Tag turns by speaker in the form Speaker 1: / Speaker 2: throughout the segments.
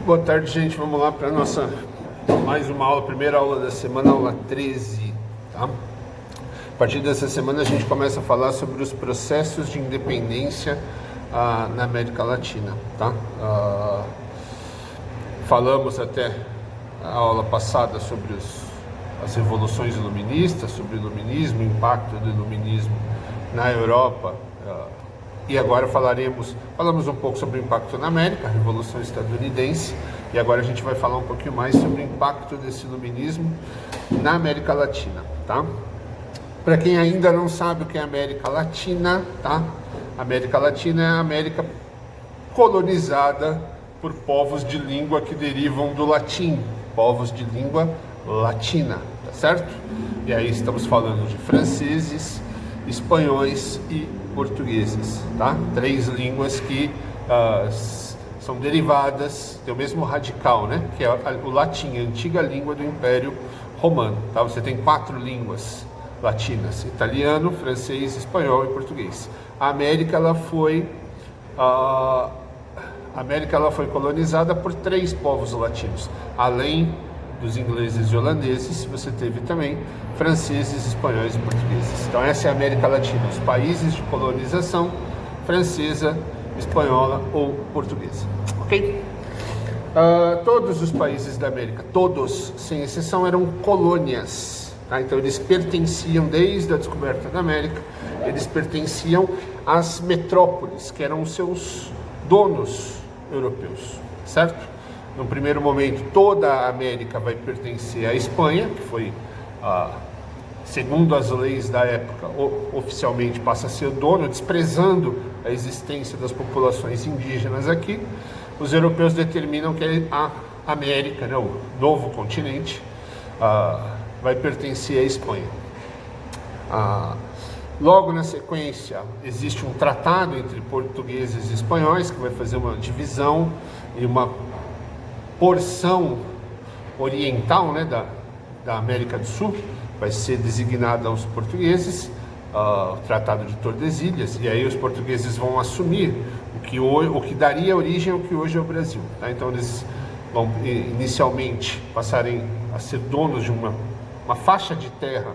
Speaker 1: Boa tarde, gente. Vamos lá para nossa mais uma aula, primeira aula da semana, aula 13, tá? A partir dessa semana a gente começa a falar sobre os processos de independência na América Latina, tá? Falamos até a aula passada sobre as revoluções iluministas, sobre o iluminismo, o impacto do iluminismo na Europa, e agora falamos um pouco sobre o impacto na América, a Revolução Estadunidense, e agora a gente vai falar um pouquinho mais sobre o impacto desse iluminismo na América Latina, tá? Para quem ainda não sabe o que é América Latina, tá? América Latina é a América colonizada por povos de língua que derivam do latim, povos de língua latina, tá certo? E aí estamos falando de franceses, espanhóis e portugueses, tá? Três línguas que são derivadas, tem o mesmo radical, né? Que é o latim, a antiga língua do Império Romano, tá? Você tem 4 línguas latinas: italiano, francês, espanhol e português. A América ela foi colonizada por 3 povos latinos, além dos ingleses e holandeses. Você teve também franceses, espanhóis e portugueses. Então essa é a América Latina, os países de colonização francesa, espanhola ou portuguesa, ok? Todos os países da América, todos, sem exceção, eram colônias, tá? Então eles pertenciam, desde a descoberta da América, eles pertenciam às metrópoles, que eram os seus donos europeus, certo? No primeiro momento, toda a América vai pertencer à Espanha, que foi, segundo as leis da época, oficialmente passa a ser dono, desprezando a existência das populações indígenas aqui. Os europeus determinam que a América, né, o novo continente, vai pertencer à Espanha. Logo na sequência, existe um tratado entre portugueses e espanhóis que vai fazer uma divisão e uma porção oriental, né, da América do Sul, vai ser designada aos portugueses, o Tratado de Tordesilhas, e aí os portugueses vão assumir o que daria origem ao que hoje é o Brasil, tá? Então eles vão inicialmente passarem a ser donos de uma faixa de terra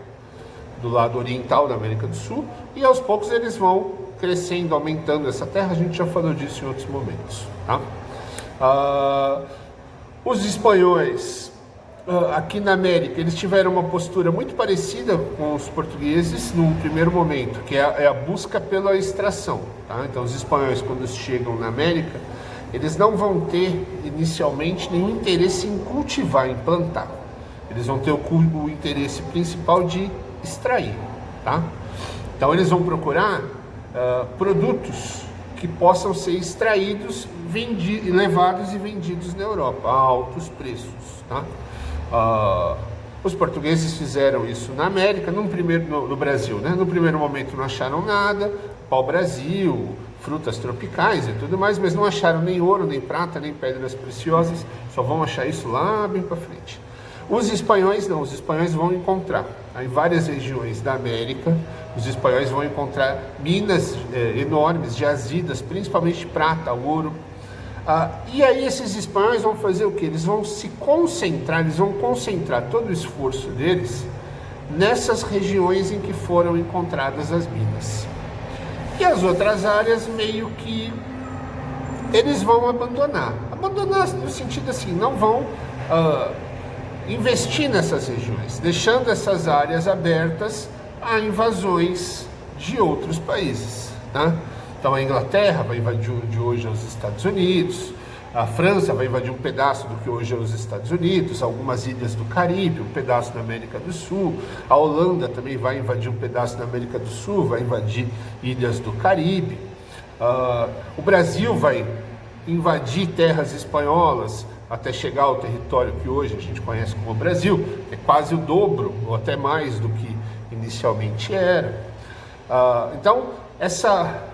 Speaker 1: do lado oriental da América do Sul, e aos poucos eles vão crescendo, aumentando essa terra. A gente já falou disso em outros momentos, tá? Os espanhóis aqui na América, eles tiveram uma postura muito parecida com os portugueses num primeiro momento, que é a busca pela extração, tá? Então os espanhóis, quando chegam na América, eles não vão ter inicialmente nenhum interesse em cultivar, em plantar. Eles vão ter o interesse principal de extrair, tá? Então eles vão procurar produtos que possam ser extraídos, levados e vendidos na Europa a altos preços, tá? Os portugueses fizeram isso na América, no Brasil, né? No primeiro momento não acharam nada, pau-brasil, frutas tropicais e tudo mais, mas não acharam nem ouro, nem prata, nem pedras preciosas. Só vão achar isso lá bem para frente. Os espanhóis não, os espanhóis vão encontrar, em várias regiões da América, os espanhóis vão encontrar minas enormes, jazidas, principalmente de prata, ouro. E aí esses espanhóis vão fazer o quê? Eles vão concentrar todo o esforço deles nessas regiões em que foram encontradas as minas. E as outras áreas meio que eles vão abandonar no sentido assim, não vão investir nessas regiões, deixando essas áreas abertas a invasões de outros países, tá? Então a Inglaterra vai invadir de hoje os Estados Unidos, a França vai invadir um pedaço do que hoje é os Estados Unidos, algumas ilhas do Caribe, um pedaço da América do Sul, a Holanda também vai invadir um pedaço da América do Sul, vai invadir ilhas do Caribe, o Brasil vai invadir terras espanholas, até chegar ao território que hoje a gente conhece como Brasil, que é quase o dobro, ou até mais do que inicialmente era. Então, essa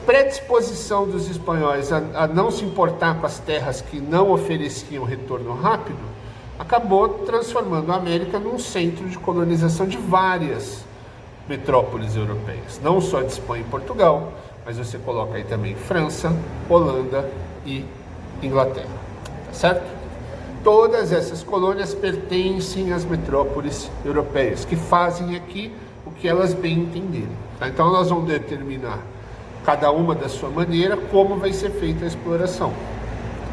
Speaker 1: predisposição dos espanhóis a não se importar com as terras que não ofereciam retorno rápido, acabou transformando a América num centro de colonização de várias metrópoles europeias, não só de Espanha e Portugal, mas você coloca aí também França, Holanda e Inglaterra, tá certo? Todas essas colônias pertencem às metrópoles europeias, que fazem aqui o que elas bem entenderem. Tá? Então elas vão determinar, cada uma da sua maneira, como vai ser feita a exploração.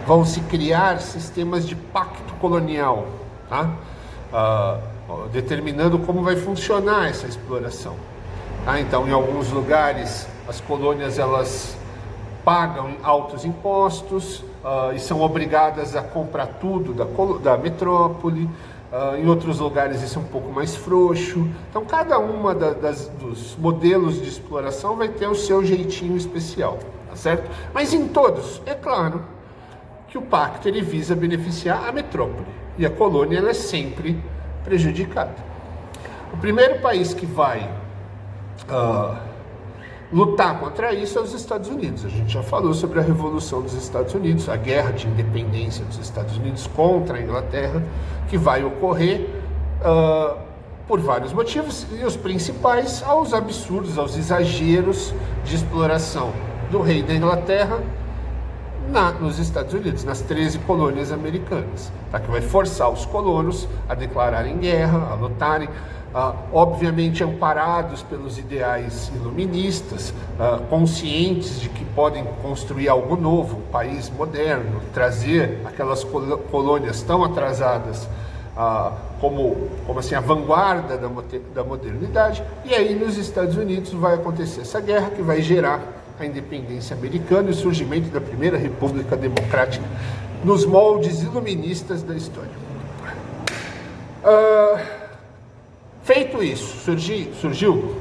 Speaker 1: Vão se criar sistemas de pacto colonial, tá? Determinando como vai funcionar essa exploração. Tá? Então, em alguns lugares, as colônias elas pagam altos impostos e são obrigadas a comprar tudo da metrópole. Em outros lugares isso é um pouco mais frouxo. Então, cada uma dos modelos de exploração vai ter o seu jeitinho especial, tá certo? Mas em todos, é claro que o pacto ele visa beneficiar a metrópole e a colônia ela é sempre prejudicada. O primeiro país que vai lutar contra isso é os Estados Unidos. A gente já falou sobre a Revolução dos Estados Unidos, a guerra de independência dos Estados Unidos contra a Inglaterra, que vai ocorrer por vários motivos, e os principais aos absurdos, aos exageros de exploração do rei da Inglaterra nos Estados Unidos, nas 13 colônias americanas, tá? Que vai forçar os colonos a declararem guerra, a lutarem, obviamente amparados pelos ideais iluministas, conscientes de que podem construir algo novo, um país moderno, trazer aquelas colônias tão atrasadas como assim, a vanguarda da modernidade. E aí nos Estados Unidos vai acontecer essa guerra que vai gerar a independência americana e o surgimento da primeira república democrática nos moldes iluministas da história. Feito isso, surgiu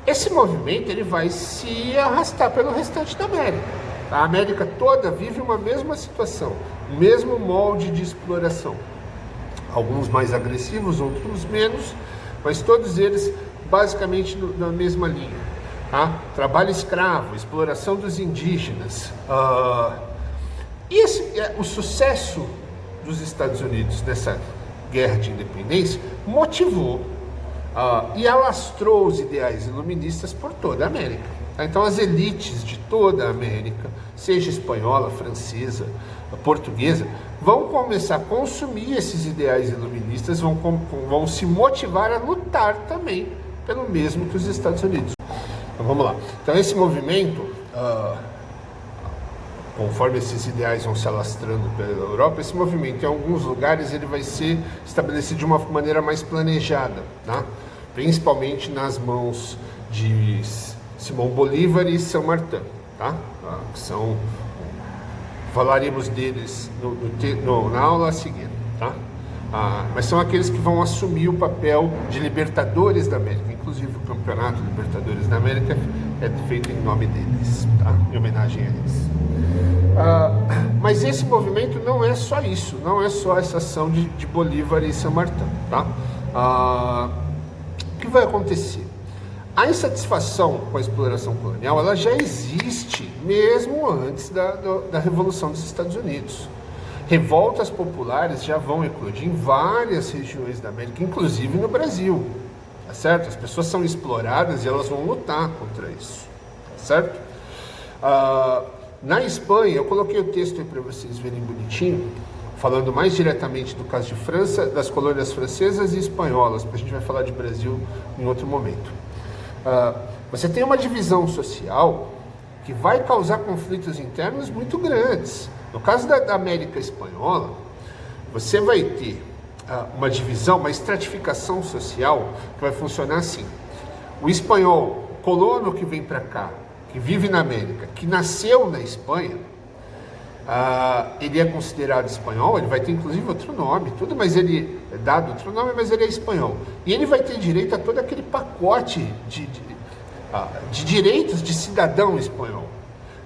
Speaker 1: esse movimento ele vai se arrastar pelo restante da América. A América toda vive uma mesma situação, o mesmo molde de exploração. Alguns mais agressivos, outros menos, mas todos eles basicamente na mesma linha. Trabalho escravo, exploração dos indígenas. O sucesso dos Estados Unidos nessa guerra de independência motivou e alastrou os ideais iluministas por toda a América. Então as elites de toda a América, seja espanhola, francesa, portuguesa, vão começar a consumir esses ideais iluministas, vão se motivar a lutar também pelo mesmo que os Estados Unidos. Então vamos lá. Então esse movimento, conforme esses ideais vão se alastrando pela Europa, esse movimento em alguns lugares ele vai ser estabelecido de uma maneira mais planejada, tá? Principalmente nas mãos de Simão Bolívar e San Martín, tá? Falaremos deles na aula a seguir, tá? Mas são aqueles que vão assumir o papel de libertadores da América. Inclusive o campeonato Libertadores da América é feito em nome deles, tá? Em homenagem a eles. Mas esse movimento não é só isso, não é só essa ação de Bolívar e San Martín, tá? O que vai acontecer? A insatisfação com a exploração colonial ela já existe mesmo antes da Revolução dos Estados Unidos. Revoltas populares já vão eclodir em várias regiões da América, inclusive no Brasil, tá certo? As pessoas são exploradas e elas vão lutar contra isso, tá certo? Na Espanha, eu coloquei o texto aí para vocês verem bonitinho, falando mais diretamente do caso de França, das colônias francesas e espanholas, porque a gente vai falar de Brasil em outro momento. Você tem uma divisão social que vai causar conflitos internos muito grandes. No caso da América Espanhola, você vai ter uma divisão, uma estratificação social que vai funcionar assim. O espanhol, o colono que vem para cá, que vive na América, que nasceu na Espanha, ele é considerado espanhol, ele vai ter inclusive outro nome, tudo, mas ele é dado outro nome, mas ele é espanhol. E ele vai ter direito a todo aquele pacote de direitos de cidadão espanhol,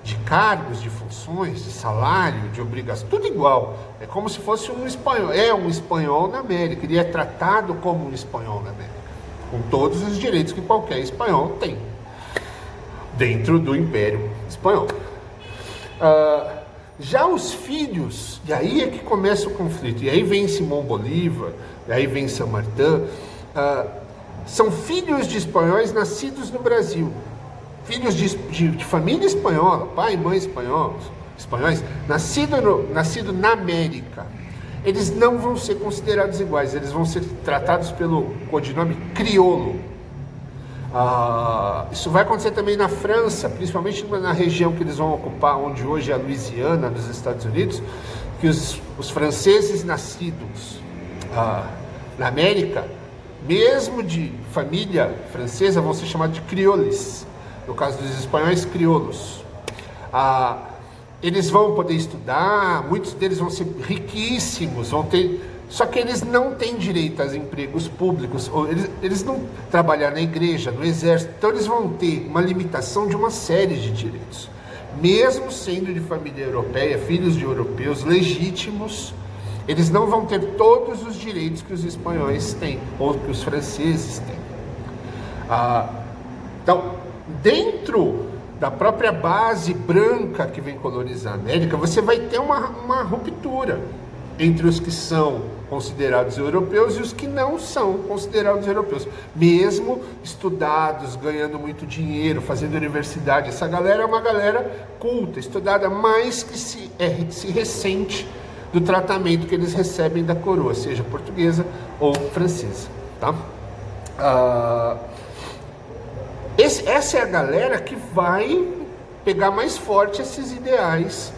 Speaker 1: de cargos, de funções, de salário, de obrigação, tudo igual. É como se fosse um espanhol, um espanhol na América, ele é tratado como um espanhol na América, com todos os direitos que qualquer espanhol tem, dentro do Império Espanhol. Já os filhos, e aí é que começa o conflito, e aí vem Simão Bolívar, e aí vem San Martín, são filhos de espanhóis nascidos no Brasil, filhos de família espanhola, pai e mãe espanholos, espanhóis, nascido na América, eles não vão ser considerados iguais, eles vão ser tratados pelo codinome crioulo. Isso vai acontecer também na França, principalmente na região que eles vão ocupar, onde hoje é a Louisiana, nos Estados Unidos, que os franceses nascidos na América, mesmo de família francesa, vão ser chamados de crioules, no caso dos espanhóis, crioulos. Eles vão poder estudar, muitos deles vão ser riquíssimos, só que eles não têm direito a empregos públicos, eles não trabalham na igreja, no exército, então eles vão ter uma limitação de uma série de direitos. Mesmo sendo de família europeia, filhos de europeus legítimos, eles não vão ter todos os direitos que os espanhóis têm, ou que os franceses têm. Então, dentro da própria base branca que vem colonizar a América, você vai ter uma ruptura entre os que são considerados europeus e os que não são considerados europeus. Mesmo estudados, ganhando muito dinheiro, fazendo universidade, essa galera é uma galera culta, estudada, mas que se ressente do tratamento que eles recebem da coroa, seja portuguesa ou francesa. Tá? Essa é a galera que vai pegar mais forte esses ideais,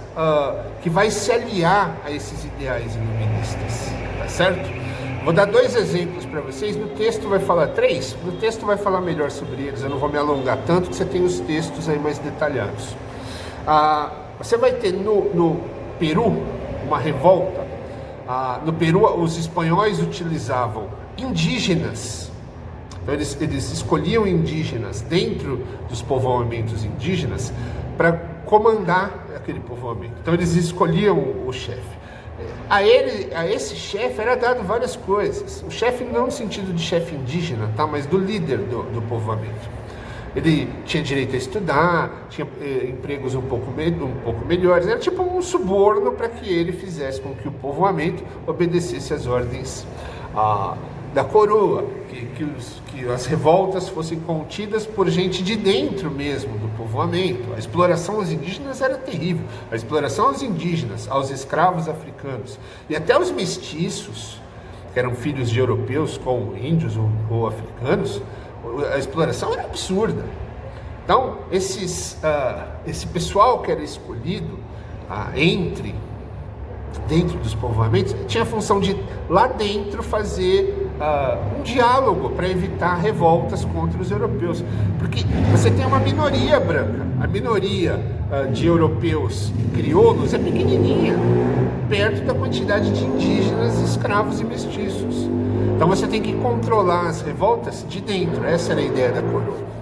Speaker 1: que vai se aliar a esses ideais iluministas, tá certo? Vou dar 2 exemplos para vocês, no texto vai falar 3, no texto vai falar melhor sobre eles, eu não vou me alongar tanto, que você tem os textos aí mais detalhados. Você vai ter no Peru uma revolta. No Peru os espanhóis utilizavam indígenas, então eles escolhiam indígenas dentro dos povoamentos indígenas para comandar aquele povoamento. Então eles escolhiam o chefe. A esse chefe era dado várias coisas. O chefe não no sentido de chefe indígena, tá? Mas do líder do povoamento. Ele tinha direito a estudar, tinha empregos um pouco melhores. Era tipo um suborno para que ele fizesse com que o povoamento obedecesse às ordens da coroa, que as revoltas fossem contidas por gente de dentro mesmo do povoamento. A exploração aos indígenas era terrível. A exploração aos indígenas, aos escravos africanos e até aos mestiços, que eram filhos de europeus com índios ou africanos, a exploração era absurda. Então, esse pessoal que era escolhido dentro dos povoamentos, tinha a função de, lá dentro, fazer um diálogo para evitar revoltas contra os europeus. Porque você tem uma minoria branca, a minoria de europeus crioulos é pequenininha, perto da quantidade de indígenas, escravos e mestiços. Então você tem que controlar as revoltas de dentro, essa era a ideia da coroa.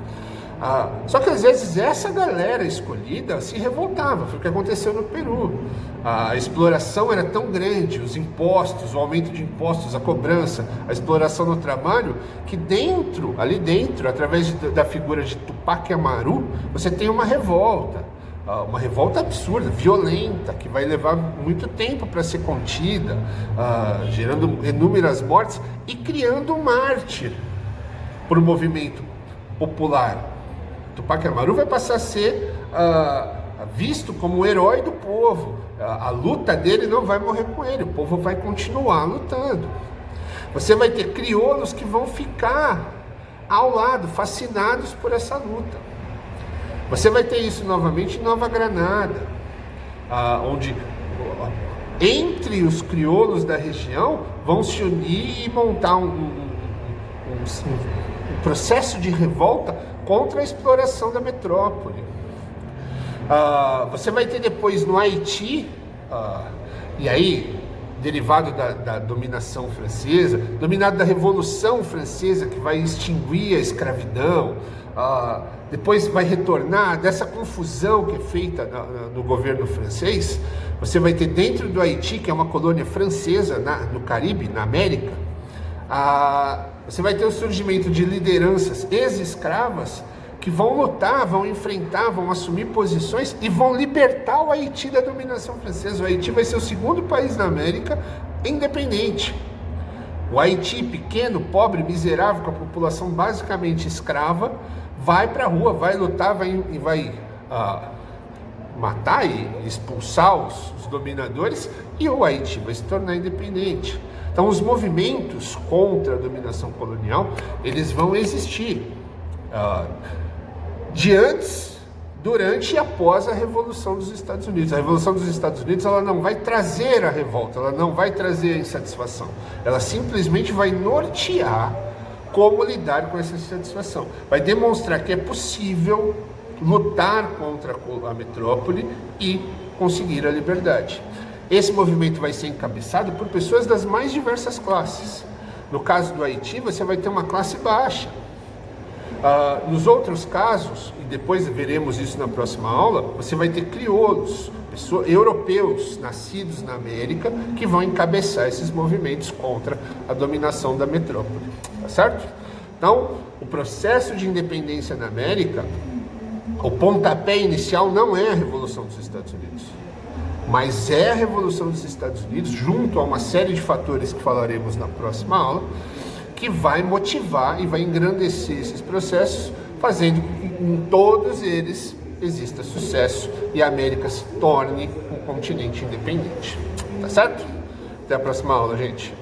Speaker 1: Só que às vezes essa galera escolhida se revoltava, foi o que aconteceu no Peru. A exploração era tão grande, os impostos, o aumento de impostos, a cobrança, a exploração no trabalho, que ali dentro, através da figura de Tupac Amaru, você tem uma revolta absurda, violenta, que vai levar muito tempo para ser contida, gerando inúmeras mortes e criando um mártir para o movimento popular. Tupac Amaru vai passar a ser visto como o herói do povo. A luta dele não vai morrer com ele, o povo vai continuar lutando. Você vai ter crioulos que vão ficar ao lado, fascinados por essa luta. Você vai ter isso novamente em Nova Granada, onde entre os crioulos da região vão se unir e montar um processo de revolta contra a exploração da metrópole. Você vai ter depois no Haiti, e aí, derivado da dominação francesa, dominado da Revolução Francesa, que vai extinguir a escravidão, depois vai retornar dessa confusão que é feita no governo francês. Você vai ter dentro do Haiti, que é uma colônia francesa no Caribe, na América, você vai ter o surgimento de lideranças ex-escravas que vão lutar, vão enfrentar, vão assumir posições e vão libertar o Haiti da dominação francesa. O Haiti vai ser o segundo país da América independente. O Haiti, pequeno, pobre, miserável, com a população basicamente escrava, vai para a rua, vai lutar, vai matar e expulsar os dominadores, e o Haiti vai se tornar independente. Então, os movimentos contra a dominação colonial, eles vão existir de antes, durante e após a Revolução dos Estados Unidos. A Revolução dos Estados Unidos, ela não vai trazer a revolta, ela não vai trazer a insatisfação. Ela simplesmente vai nortear como lidar com essa insatisfação. Vai demonstrar que é possível lutar contra a metrópole e conseguir a liberdade. Esse movimento vai ser encabeçado por pessoas das mais diversas classes. No caso do Haiti, você vai ter uma classe baixa. Nos outros casos, e depois veremos isso na próxima aula, você vai ter crioulos, europeus nascidos na América, que vão encabeçar esses movimentos contra a dominação da metrópole. Tá certo? Então, o processo de independência na América, o pontapé inicial não é a Revolução dos Estados Unidos, mas é a Revolução dos Estados Unidos, junto a uma série de fatores que falaremos na próxima aula, que vai motivar e vai engrandecer esses processos, fazendo com que em todos eles exista sucesso e a América se torne um continente independente. Tá certo? Até a próxima aula, gente.